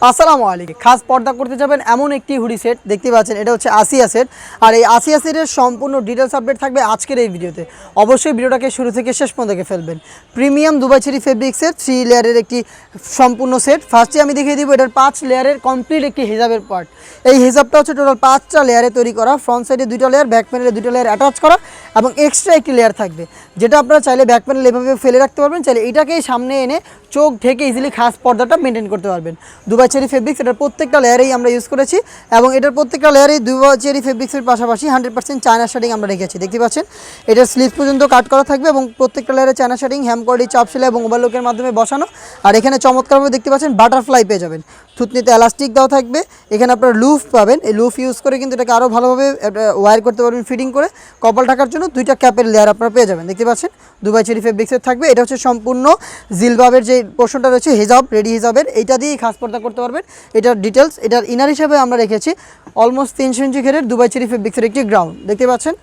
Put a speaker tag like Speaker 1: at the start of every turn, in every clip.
Speaker 1: আসসালামু আলাইকুম। খাস পর্দা করতে যাবেন এমন একটি হুডি সেট দেখতে পাচ্ছেন, এটা হচ্ছে আসিয়া সেট। আর এই আসিয়া সেটের সম্পূর্ণ ডিটেলস আপডেট থাকবে আজকের এই ভিডিওতে। অবশ্যই ভিডিওটাকে শুরু থেকে শেষ পর্যন্ত দেখে ফেলবেন। প্রিমিয়াম দুবাই চেরি ফেব্রিক্সের 3 লেয়ারের একটি সম্পূর্ণ সেট। ফার্স্টে আমি দেখিয়ে দিব এটার 5 লেয়ারের কমপ্লিট একটি হিজাবের পার্ট। এই হিজাবটা হচ্ছে টোটাল 5টা লেয়ারে তৈরি করা। ফ্রন্ট সাইডে 2টা লেয়ার, ব্যাক প্যানেলে 2টা লেয়ার অ্যাটাচ করা এবং এক্সট্রা একটি লেয়ার থাকবে, যেটা আপনারা চাইলে ব্যাক প্যানেল এভাবে ফেলে রাখতে পারবেন, চাইলে এটাকেই সামনে এনে চোখ ঢেকে ইজিলি খাস পর্দাটা মেনটেন করতে পারবেন। দুবাই চেরি ফেব্রিক্স এটার প্রত্যেকটা লেয়ারেই আমরা ইউজ করেছি এবং এটার প্রত্যেকটা লেয়ারেই দুবাই চেরি ফেব্রিক্সের পাশাপাশি 100% চায়না শার্টিং আমরা রেখেছি। দেখতে পাচ্ছেন এটার স্লিভ পর্যন্ত কাট করা থাকবে এবং প্রত্যেকটা লেয়ারে চায়না শার্টিং, হ্যামকর্ডি, চাপ সেলাই এবং ওভারলকের মাধ্যমে বসানো। আর এখানে চমৎকারভাবে দেখতে পাচ্ছেন বাটারফ্লাই পেয়ে যাবেন, থুতনিতে এলাস্টিক দেওয়া থাকবে। এখানে আপনার লুফ পাবেন, এই লুফ ইউজ করে কিন্তু এটাকে আরও ভালোভাবে ওয়্যার করতে পারবেন ফিটিং করে। কপাল ঢাকার জন্য 2টা ক্যাপের লেয়ার আপনারা পেয়ে যাবেন। দেখতে পাচ্ছেন দুবাই চেরি ফেব্রিক্সের থাকবে। এটা হচ্ছে সম্পূর্ণ জিলবাবের যে পোর্শনটা রয়েছে, হিজাব রেডি হিজাবের, এইটা দিয়েই খাস পর্দা করতে পারবেন। এটার ডিটেলস, এটার ইনার হিসাবে আমরা রেখেছি অলমোস্ট 300 ইঞ্চি ঘেরের দুবাই চেরি ফেব্রিক্সের একটি গ্রাউন্ড। দেখতে পাচ্ছেন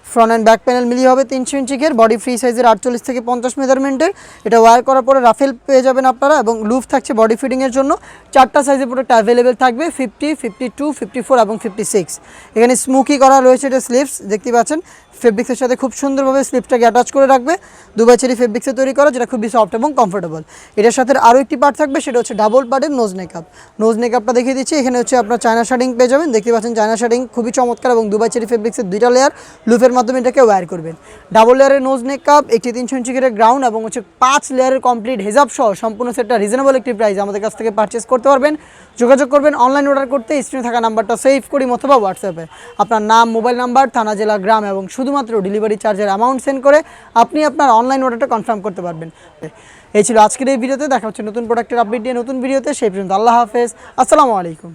Speaker 1: ফ্রন্ট অ্যান্ড ব্যাক প্যানেল মিলিয়ে হবে 300 ইঞ্চি ঘের, বডি ফ্রি সাইজের 48 থেকে 50 মেজারমেন্টের। এটা ওয়্যার করার পরে রাফেল পেয়ে যাবেন আপনারা এবং লুফ থাকছে বডি ফিটিংয়ের জন্য। 4টা সাইজের প্রোডাক্ট অ্যাভেলেবেল থাকবে, 50, 52, 54 এবং 56। এখানে স্মোকি করা রয়েছে এটা স্লিভস। দেখতে পাচ্ছেন ফেব্রিক্সের সাথে খুব সুন্দরভাবে স্লিপটাকে অ্যাটাচ করে রাখবে, দুবাই চেরি ফেব্রিক্সে তৈরি করা, যেটা খুবই সফট এবং কমফোর্টেবল। এটার সাথে আরও একটি পার্ট থাকবে, সেটা হচ্ছে ডাবল পার্টের নোজ নেকআপ। নোজ নেকআপটা দেখিয়ে দিচ্ছি। এখানে হচ্ছে আপনার চায়না শার্টিং পেয়ে যাবেন। দেখতে পাচ্ছেন চায়না শার্টিং খুবই চমৎকার এবং দুবাই চেরি ফেব্রিক্সের 2টা লেয়ার লুফের মাধ্যমে এটাকে ওয়্যার করবেন। ডাবল লেয়ারের নোজ নেকআপ, একটি 300 ইঞ্চি ঘেরের গ্রাউন্ড এবং হচ্ছে 5 লেয়ারের কমপ্লিট হিজাব সহ সম্পূর্ণ সেটটা রিজনেবল একটি প্রাইস আমাদের কাছ থেকে পারচেস করতে পারবেন। যোগাযোগ করবেন অনলাইন অর্ডার করতে স্ক্রিনে থাকা নাম্বারটা সেভ করি অথবা হোয়াটসঅ্যাপে আপনার নাম, মোবাইল নাম্বার, থানা, জেলা, গ্রাম এবং শুধুমাত্র ডেলিভারি চার্জের অ্যামাউন্ট সেন্ড করে আপনি আপনার অনলাইন অর্ডারটা কনফার্ম করতে পারবেন। এই ছিল আজকের এই ভিডিওতে। দেখা হচ্ছে নতুন প্রোডাক্টের আপডেট নিয়ে নতুন ভিডিওতে। সেই পর্যন্ত আল্লাহ হাফেজ, আসসালামু আলাইকুম।